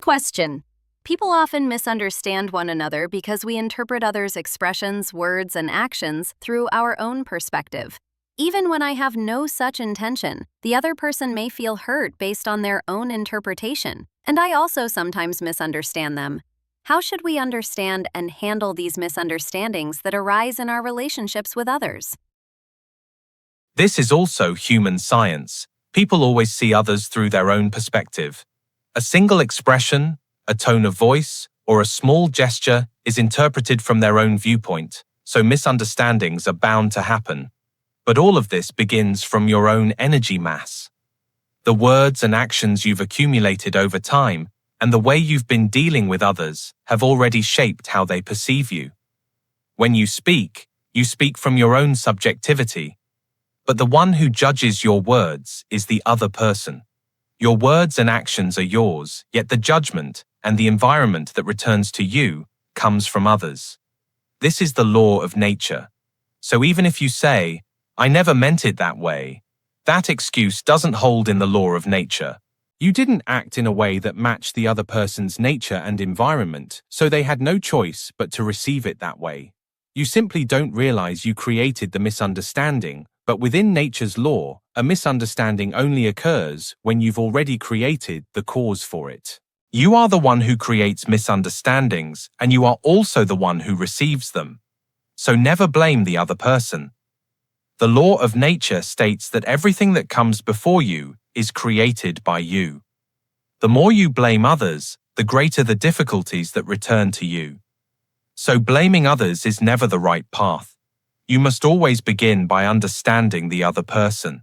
Question. People often misunderstand one another because we interpret others' expressions, words, and actions through our own perspective. Even when I have no such intention, the other person may feel hurt based on their own interpretation, and I also sometimes misunderstand them. How should we understand and handle these misunderstandings that arise in our relationships with others? This is also human science. People always see others through their own perspective. A single expression, a tone of voice, or a small gesture is interpreted from their own viewpoint, so misunderstandings are bound to happen. But all of this begins from your own energy mass. The words and actions you've accumulated over time and the way you've been dealing with others have already shaped how they perceive you. When you speak from your own subjectivity. But the one who judges your words is the other person. Your words and actions are yours, yet the judgment and the environment that returns to you comes from others. This is the law of nature. So even if you say, "I never meant it that way," that excuse doesn't hold in the law of nature. You didn't act in a way that matched the other person's nature and environment, so they had no choice but to receive it that way. You simply don't realize you created the misunderstanding, but within nature's law, a misunderstanding only occurs when you've already created the cause for it. You are the one who creates misunderstandings, and you are also the one who receives them. So never blame the other person. The law of nature states that everything that comes before you is created by you. The more you blame others, the greater the difficulties that return to you. So blaming others is never the right path. You must always begin by understanding the other person.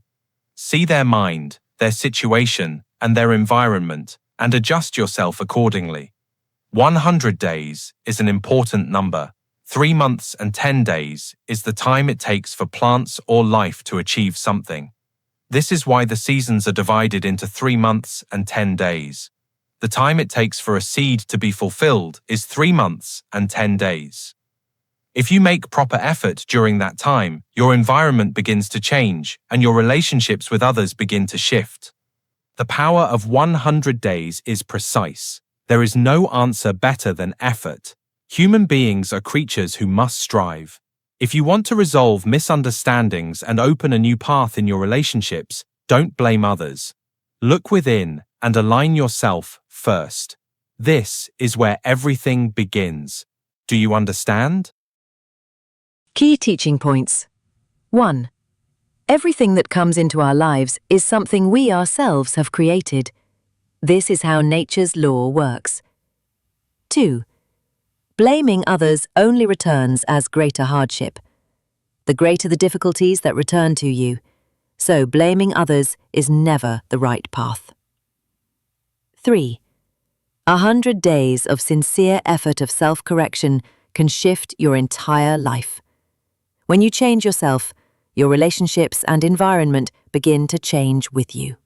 See their mind, their situation, and their environment, and adjust yourself accordingly. 100 days is an important number. 3 months and 10 days is the time it takes for plants or life to achieve something. This is why the seasons are divided into 3 months and 10 days. The time it takes for a seed to be fulfilled is 3 months and 10 days. If you make proper effort during that time, your environment begins to change and your relationships with others begin to shift. The power of 100 days is precise. There is no answer better than effort. Human beings are creatures who must strive. If you want to resolve misunderstandings and open a new path in your relationships, don't blame others. Look within and align yourself first. This is where everything begins. Do you understand? Key teaching points. 1. Everything that comes into our lives is something we ourselves have created. This is how nature's law works. 2. Blaming others only returns as greater hardship. The greater the difficulties that return to you, so blaming others is never the right path. 3. 100 days of sincere effort of self-correction can shift your entire life. When you change yourself, your relationships and environment begin to change with you.